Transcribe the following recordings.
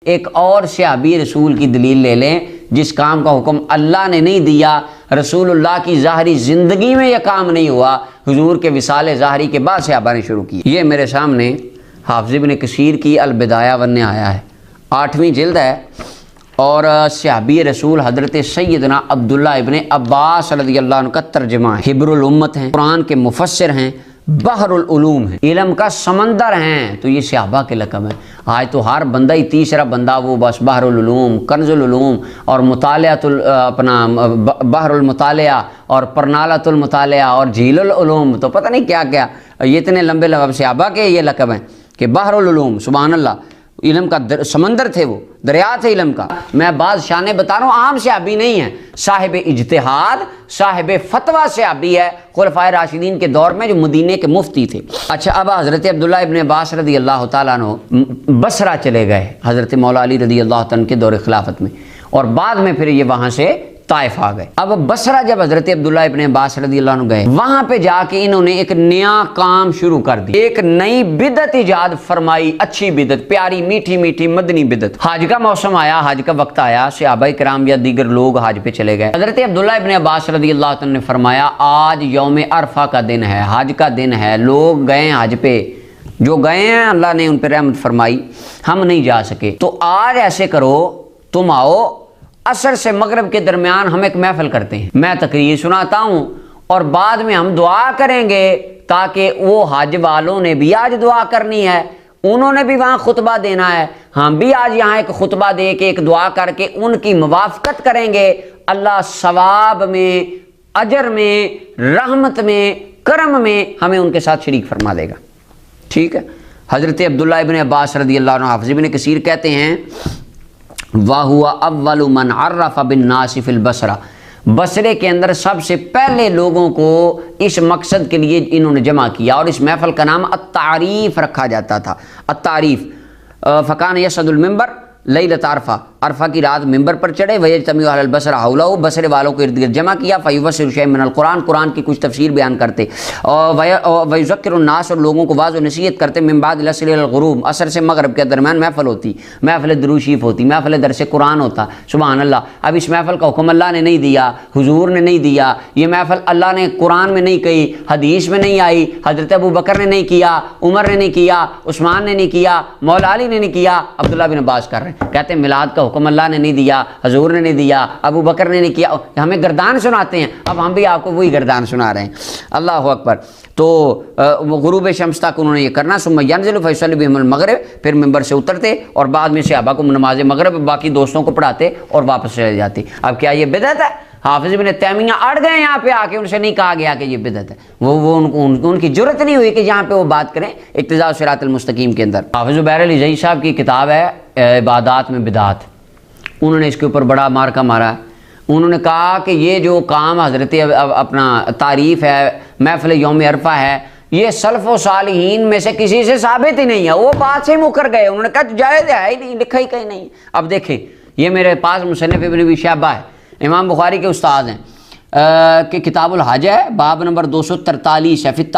एक और सहाबी रसूल की दलील ले लें जिस काम का हुक्म अल्लाह ने नहीं दिया, रसूलुल्लाह की ज़ाहरी ज़िंदगी में यह काम नहीं हुआ, हुजूर के विसाले ज़ाहरी के बाद सहाबा ने शुरू की। ये मेरे सामने हाफ़िज़ इब्न कसीर की अल-बिदाया वन में आया है, 8वीं जिल्द है, और सहाबी रसूल हज़रत सैयदना अब्दुल्ला इब्न अब्बास रज़ियल्लाहु अन्हु का तर्जुमा है। हिब्रुल उम्मत हैं, कुरान के मुफस्सिर हैं, बहरुल उलूम है, इल्म का समंदर हैं। तो ये सहाबा के लक़ब हैं। आज तो हर बंदा ही तीसरा बंदा वो बस बहरुल उलूम, कंजुल उलूम और मुतालियातुल अपना बहरुल मुतालिया और परनालतुल मुतालिया और झीलुल उलूम, तो पता नहीं क्या क्या, ये इतने लंबे लक़ब सहाबा के ये लक़ब हैं कि बहरुल उलूम, सुभान अल्लाह, इल्म का समंदर थे, वो दरिया थे इल्म का। मैं बाद शाने बता रहा हूँ, आम सहाबी नहीं है, साहिब इज्तिहाद, साहिब फतवा सहाबी है, खुलफाए राशिदीन के दौर में जो मदीने के मुफ्ती थे। अच्छा, अब हज़रत अब्दुल्ला इब्न अब्बास रज़ियल्लाहु ताला अन्हु बसरा चले गए हज़रत मौला अली रज़ियल्लाहु तआला के दौर खिलाफत में, और बाद में फिर ये वहाँ से ताइफ आ गए। अब बसरा जब हज़रत अब्दुल्ला इब्न अब्बास रज़ियल्लाहु अन्हु गए, वहाँ पे जाके इन्होंने एक नया काम शुरू कर दिया, एक नई बिदत इजाद फरमाई, अच्छी बिदत, प्यारी मीठी मीठी मदनी बिदत। हज का मौसम आया, हज का वक्त आया, सहाबाए किराम या दीगर लोग हज पे चले गए। हज़रत अब्दुल्ला इब्न अब्बास रज़ियल्लाहु अन्हु ने फरमाया, आज यौम अरफा का दिन है, हज का दिन है, लोग गए हज पे, जो गए हैं अल्लाह ने उन पर रहमत फरमाई, हम नहीं जा सके, तो आज ऐसे करो, तुम आओ, असर से मगरिब के दरमियान हम एक महफिल करते हैं, मैं तकरीर सुनाता हूँ और बाद में हम दुआ करेंगे, ताकि वो हज वालों ने भी आज दुआ करनी है, उन्होंने भी वहाँ खुतबा देना है, हम भी आज यहाँ एक खुतबा दे के एक दुआ करके उनकी मुवाफ़क़त करेंगे। अल्लाह सवाब में, अजर में, रहमत में, करम में हमें उनके साथ शरीक फरमा देगा। ठीक है। हज़रत अब्दुल्ला इब्न अब्बास रज़ियल्लाहु अन्हु, हाफ़िज़ इब्न कसीर कहते हैं, वाहुआ अव्वलु मन अर्रफ़ बिन्नास फिल बसरा, बसरे के अंदर सबसे पहले लोगों को इस मकसद के लिए इन्होंने जमा किया, और इस महफल का नाम अत्तारीफ़ रखा जाता था। अत्तारीफ़ फ़कान यसदुल मिंबर लैलत अरफा, अरफा की रात मिंबर पर चढ़े, वयजतमिउ अहलुल बसरा हौलहु, बसरे वालों को इर्द गिर्द जमा किया, फ़युफ़स्सिरु शैअन मिनल कुरान, कुरान की कुछ तफसीर बयान करते, और वयुज़क्किरुन नास, और लोगों को वाज़ और नसीहत करते, मिन बादिल अस्र इलल गुरूब, असर से मगरब के दरमियान महफल होती, महफिल दुरूद शरीफ होती, महफिल दरस कुरान होता, सुभान अल्लाह। अब इस महफिल का हुक्म अल्लाह ने नहीं दिया, हुजूर ने नहीं दिया, ये महफिल अल्लाह ने कुरान में नहीं कही, हदीस में नहीं आई, हज़रत अबू बकर ने नहीं किया, उमर ने नहीं किया, उस्मान ने नहीं किया, मौला अली ने नहीं किया, अब्दुल्ला बिन अब्बास कर रहे हैं। कहते हैं मिलाद का हुक्म अल्लाह ने नहीं दिया, हजूर ने नहीं दिया, अबू बकर ने नहीं किया, हमें गर्दान सुनाते हैं, अब हम भी आपको वही गर्दान सुना रहे हैं। अल्लाह अकबर। तो गुरूब शम्स तक उन्होंने ये करना, सुम्मा यंज़िलु फयुसल्ली बिहिमुल मग़रिब, फिर मिंबर से उतरते और बाद में सहाबा को नमाज मगरिब बाकी दोस्तों को पढ़ाते और वापस चले जाते। अब क्या ये बिदअत है? हाफिज़ इब्न तैमिया अड़ गए यहाँ पे आके, उनसे नहीं कहा गया कि ये बिदअत है, वो उनकी जरूरत नहीं हुई कि यहाँ पे वो बात करें इक्तिदा सिरातुल मुस्तकीम के अंदर। हाफिज़ ज़ुबैर अली ज़ई साहब की किताब है इबादात में बिदात, उन्होंने इसके ऊपर बड़ा मार्का मारा। उन्होंने कहा कि ये जो काम हज़रत अपना तारीफ़ है, महफ़िल यौम अरफा है, ये सल्फ़ व सालिहीन में से किसी से साबित ही नहीं है, वो बात से मुकर गए, उन्होंने कहा जायज़ है ही नहीं, लिखा ही कहीं नहीं। अब देखें, ये मेरे पास मुसन्निफ़ इब्न अबी शैबा है, इमाम बुखारी के उस्ताद हैं, कि किताबुल हज है, बाब नंबर 243 है, फिर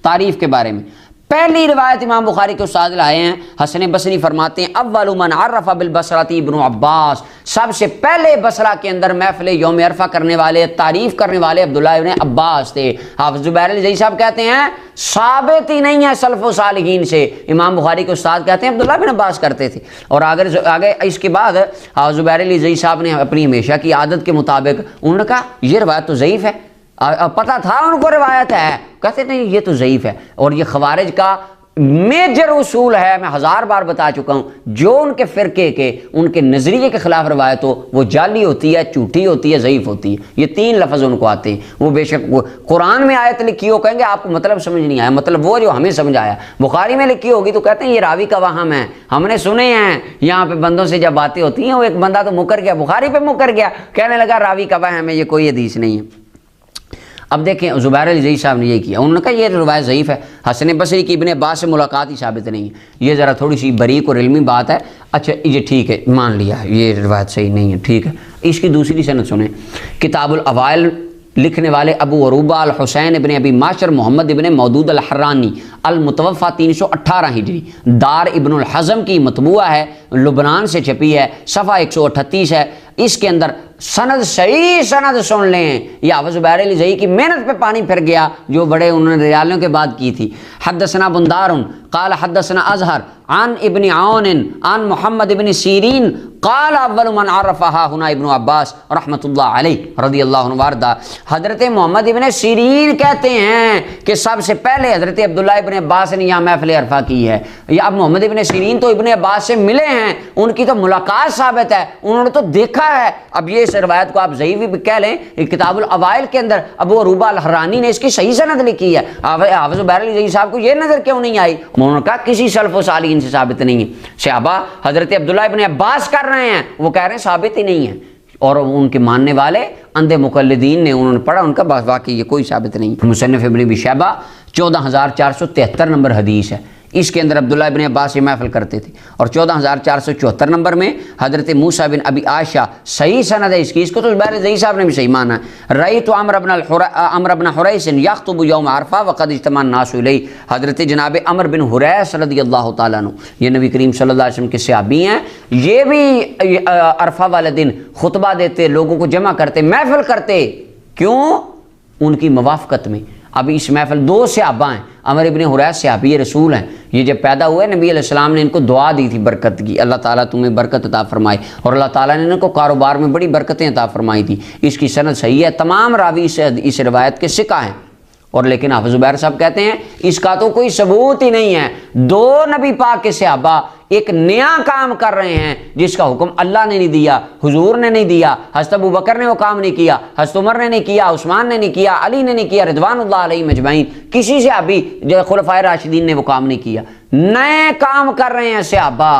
तारीफ़ के बारे में। पहली रिवायत इमाम बुखारी के उस्ताद लाए हैं, हसन बसरी फरमाते हैं अव्वलु मन अर्रफ़ बिल बसरती इब्नु अब्बास, सबसे पहले बसरा के अंदर महफिल यौम अरफा करने वाले, तारीफ़ करने वाले अब्दुल्ला इब्न अब्बास थे। हाफ़िज़ ज़ुबैर अली ज़ई साहब कहते हैं साबित ही नहीं है सल्फ़ व सालिहीन से। इमाम बुखारी के उस्ताद कहते हैं अब्दुल्ला बिन अब्बास करते थे। और आगे इसके बाद हाफ़िज़ ज़ुबैर अली ज़ई साहब ने अपनी हमेशा की आदत के मुताबिक उन्होंने कहा ये रवायत तो ज़ईफ़ है, पता था उनको रिवायत है, कहते नहीं ये तो ज़ईफ़ है। और ये ख़वारिज का मेजर उसूल है, मैं 1000 बार बता चुका हूँ, जो उनके फ़िरके के, उनके नज़रिए के ख़िलाफ़ रिवायत हो वो जाली होती है, झूठी होती है, ज़ईफ़ होती है। ये 3 लफ्ज़ उनको आते हैं। वो बेशक वो कुरान में आयत लिखी हो, कहेंगे आपको मतलब समझ नहीं आया, मतलब वो जो हमें समझ आया। बुखारी में लिखी होगी तो कहते हैं ये रावी का वहम है, हमने सुने हैं। यहाँ पे बंदों से जब बातें होती हैं, वो एक बंदा तो मुकर गया, बुखारी पे मुकर गया, कहने लगा रावी का वहम है, ये कोई हदीस नहीं है। अब देखें ज़ुबैर अली ज़ई साहब ने ये किया, उन्होंने कहा ये रिवायत ज़ईफ़ है, हसन बसरी की इब्न अब्बास से मुलाकात ही साबित नहीं है, ये ज़रा थोड़ी सी बरीक और इल्मी बात है। अच्छा ये ठीक है, मान लिया ये रिवायत सही नहीं है, ठीक है। इसकी दूसरी सनद सुने, किताबुल अवाइल लिखने वाले अबू अरूबा अल हुसैन इब्ने अबी माशर मोहम्मद इब्ने मौदूद अल हर्रानी अल मुतवफ़ा 318 हिजरी, दार इब्नुल हज़म की मतबूआ है, लुबनान से छपी है, सफ़ा 138 है। इसके अंदर सनद सही सनद सुन लें, यह हाफ़िज़ ज़ुबैर ज़ई की मेहनत पे पानी फिर गया जो बड़े उन्होंने रियालियों के बाद की थी। हद्दसना बुंदारुन क़ाल हद्दसना अज़हर आन इब्न औन आन मोहम्मद इब्न सीरीन क़ाल अव्वल मन अरफ़हा हुना इब्न अब्बास रहमतुल्लाह अलैह रज़ियल्लाहु अन्हु वारदा। हज़रत मोहम्मद इब्न सीरीन कहते हैं कि सबसे पहले हज़रत अब्दुल्लाह इब्न अब्बास ने यहाँ महफ़िल अरफ़ा की है। या अब मोहम्मद इब्न सीरीन तो इब्न अब्बास से मिले हैं, उनकी तो मुलाकात साबित है, उन्होंने तो देखा है। अब ये इस रवायत को आप ज़ईफ़ भी कह लें, किताबुल अवाइल के अंदर अबू अरूबा अल हर्रानी ने इसकी सही सनद लिखी है। हाफ़िज़ ज़ुबैर ज़ई साहब को ये नज़र क्यों नहीं आई? उन्होंने कहा किसी सल्फ़ व सालिहीन से साबित नहीं है। सहाबा हज़रत अब्दुल्लाह इब्न अब्बास कर रहे हैं, वो कह रहे हैं साबित ही नहीं है, और उनके मानने वाले अंधे मुक़ल्लिदीन ने उन्होंने पढ़ा, उनका वाकई ये कोई साबित नहीं। मुसन्निफ़ इब्न अबी शैबा 14473 नंबर हदीस है, इसके अंदर अब्दुल्लाह इब्न अब्बास ये महफ़िल करते थे। और 14474 नंबर में हज़रत मूसा बिन अबी आयशा, सही सनद है इसकी, इसको तो ज़ुबैर ज़ई साहब ने भी सही माना है। रई तो अम्र बिन हुरैस यख्तुबु यौम अरफ़ा वक़द इज्तमा अन्नासु इलैहि, हज़रत जनाब अम्र बिन हुरैस रज़ियल्लाहु तआला अन्हु, ये नबी करीम सल्लल्लाहु अलैहि वसल्लम के सहाबी हैं, ये भी अरफ़ा वाले दिन खुतबा देते, लोगों को जमा करते, महफ़िल करते। क्यों? उनकी मुवाफ़क़त में। अब इस महफ़िल दो सहाबा हैं, अमर इब्न हुरैस सहाबी रसूल हैं, ये जब पैदा हुए नबी अलैहिस्सलाम ने इनको दुआ दी थी बरकत की, अल्लाह ताला तुम्हें बरकत अता फरमाए, और अल्लाह ताला ने इनको कारोबार में बड़ी बरकतें अता फरमाई थी। इसकी सनद सही है, तमाम रावी इस रवायत के सिका हैं। और लेकिन हाफ़िज़ ज़ुबैर साहब कहते हैं इसका तो कोई सबूत ही नहीं है। दो नबी पाक के सहाबा एक नया काम कर रहे हैं जिसका हुक्म अल्लाह ने नहीं दिया, हुजूर ने नहीं दिया, हज़रत अबू बकर ने वो काम नहीं किया, हज़रत उमर ने नहीं किया, उस्मान ने नहीं किया, अली ने नहीं किया, रिज़वानुल्लाह अलैहिम अजमईन, किसी सहाबी जो खुलफ़ाए राशिदीन ने वो काम नहीं किया। नए काम कर रहे हैं सहाबा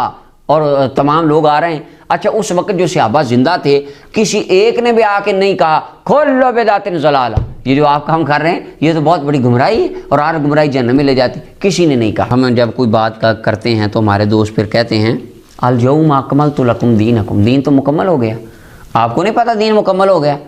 और तमाम लोग आ रहे हैं। अच्छा, उस वक्त जो सहाबा जिंदा थे, किसी एक ने भी आके नहीं कहा खुल्लु बिदातिन ज़लाला, ये जो आप काम कर रहे हैं ये तो बहुत बड़ी गुमराही है और आर गुमराही जहन्नम में ले जाती, किसी ने नहीं कहा। हम जब कोई बात करते हैं तो हमारे दोस्त फिर कहते हैं अल यौम अकमलतु लकुम दीनकुम, दीन तो मुकम्मल हो गया। आपको नहीं पता दीन मुकम्मल हो गया?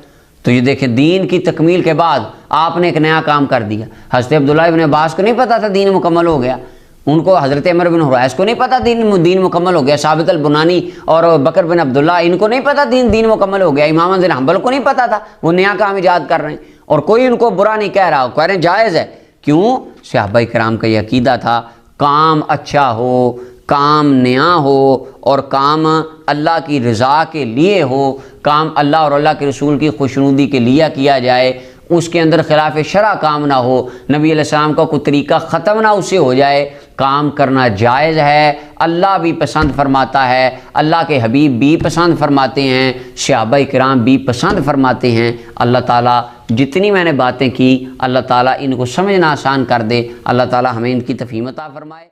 तो ये देखें, दीन की तकमील के बाद आपने एक नया काम कर दिया। हज़रत अब्दुल्लाह इब्न अब्बास को नहीं पता था दीन मुकम्मल हो गया, उनको हज़रत अमर बिन हुरैस को नहीं पता दीन मुकम्मल हो गया, साबित अल बुनानी और बकर बिन अब्दुल्ला इनको नहीं पता दीन मुकम्मल हो गया, इमाम बिन हंबल को नहीं पता था, वो नया काम ईजाद कर रहे हैं और कोई उनको बुरा नहीं कह रहा, कह रहे हैं जायज़ है। क्यों? सहाबा किराम का ये अकीदा था, काम अच्छा हो, काम नया हो और काम अल्लाह की रज़ा के लिए हो, काम अल्लाह और अल्लाह के रसूल की खुशनुदी के लिए किया जाए, उसके अंदर खिलाफ शरा काम ना हो, नबी अलैहिस्सलाम का कोई तरीका ख़त्म ना उससे हो जाए, काम करना जायज़ है, अल्लाह भी पसंद फरमाता है, अल्लाह के हबीब भी पसंद फरमाते हैं, सहाबा किराम भी पसंद फरमाते हैं। अल्लाह ताला जितनी मैंने बातें की, अल्लाह ताला इनको समझना आसान कर दे, अल्लाह ताला हमें इनकी तफ़हीम अता फरमाए।